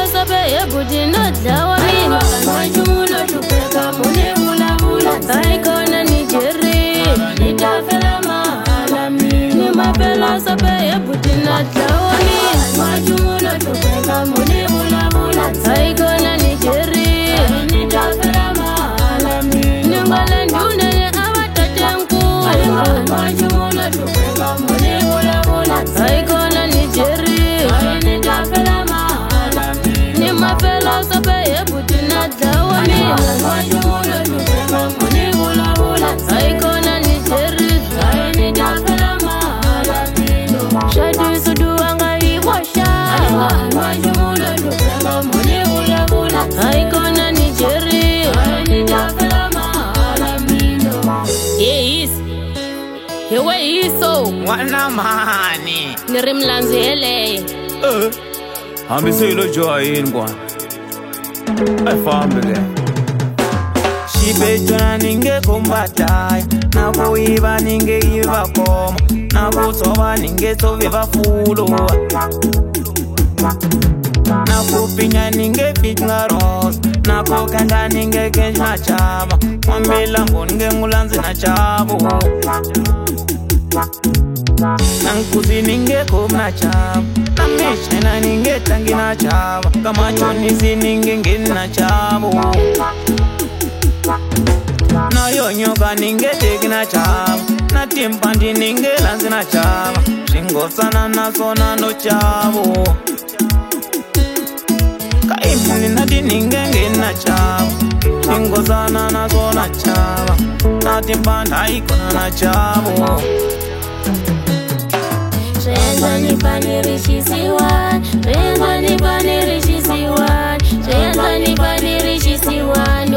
mapela sabe yebudi nodlawa mina Anwajumulo tupeka mune bula bula Aikona ni jeri Nitafela mahala mina Ni mapela sabe yebudi nodlawa mina Anwajumulo tupeka mune bula bula Aikona ni jeri Nitafela mahala mina Ningale ndune awatatenku Anwajumulo tupeka mune bula bula Aikona ni jeri Nitafela mahala mina Ni mapela sabe yebudi nodlawa mina Anwajumulo tupeka mune bula bula Aikona ni jeri Nitafela mahala mina Shadi suduanga iwasha Anwajumulo tupeka mune bula bula Aikona ni jeri Nitafela mahala mina Yes Hewe iso Wana mani Nirimlanzi hele Hambiselo join kwa family Shibetona ninge kumbatai Nako iba ninge iba koma Nako soba ninge sobe bafulo Nako pinya ninge pitna ros Nako kanga ninge kenj na chaba Mwambila nge ngulanzi na chabo Nankuzi ninge kumna chaba Namishena ninge tangi na chaba Kama chonizi ninge ngini na chabo Na yonyoka ninge teki na chaba Na timpandi ninge lanzi na chaba Shingo sana na sona no chabo Kaimuni nadi ninge ngini na chaba Shingo sana na sona chaba Na timpandi haikona na chabo Renza nipani rishisiwan Renza nipani rishisiwan Renza nipani rishisiwan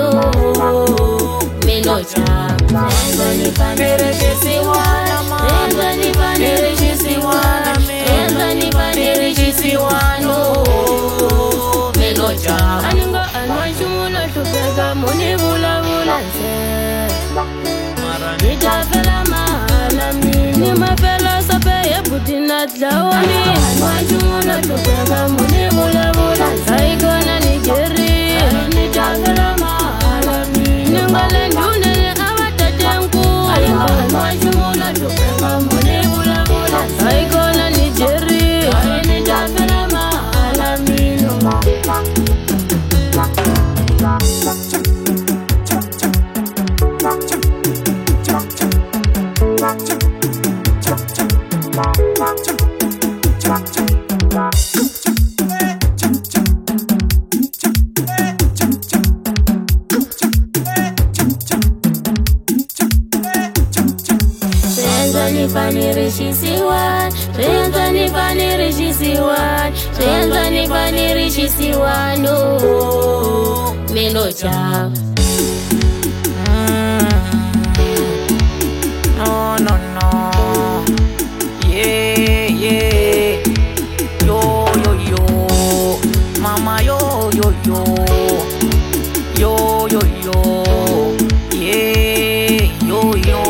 Melocha Renza nipani rishisiwan Renza nipani rishisiwan Renza nipani rishisiwan Melocha Aningo anwajumulo tupeka mune bula bula Nitafela mahala mina Ni mapela sabe yebudi nodlawa mina Anwajumulo tupeka mune bula bula Aikona ni jeri Nitafela mahala mina Ningale ndune awatatenku Anwajumulo tupeka mune bula bula Aikona ni jeri Nitafela mahala mina Renza nipani rishisiwan Renza nipani rishisiwan Renza nipani rishisiwan Melocha No, no, no. Yeah, yeah. Yo, yo, yo. Mama, yo, yo, yo. Yo, yo, yo. Yeah, yo, yo.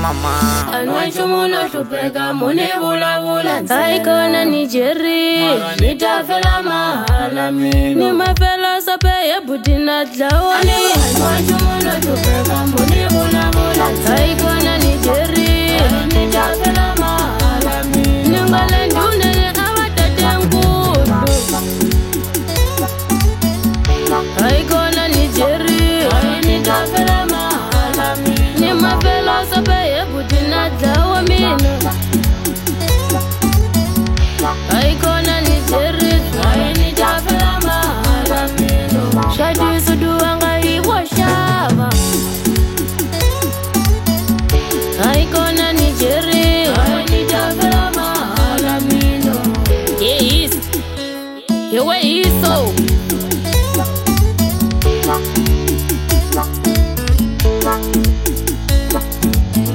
Mama. Anwajumulo tupeka mune bula bula Aikona ni jeri Nitafela mahala mina Ni mapela sabe yebudi nodlawa mina Anwajumulo tupeka mune bula bula Aikona ni jeri Nitafela mahala mina Ningale ndune awatatenku Aikona ni jeri Nitafela mahala mina Ni mapela sabe yebudi nodlawa mina Aikona ni jeri Nitafela mahala mina Shadi suduanga iwashaba Aikona ni jeri Nitafela mahala mina Yes Hewe iso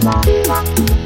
Bye.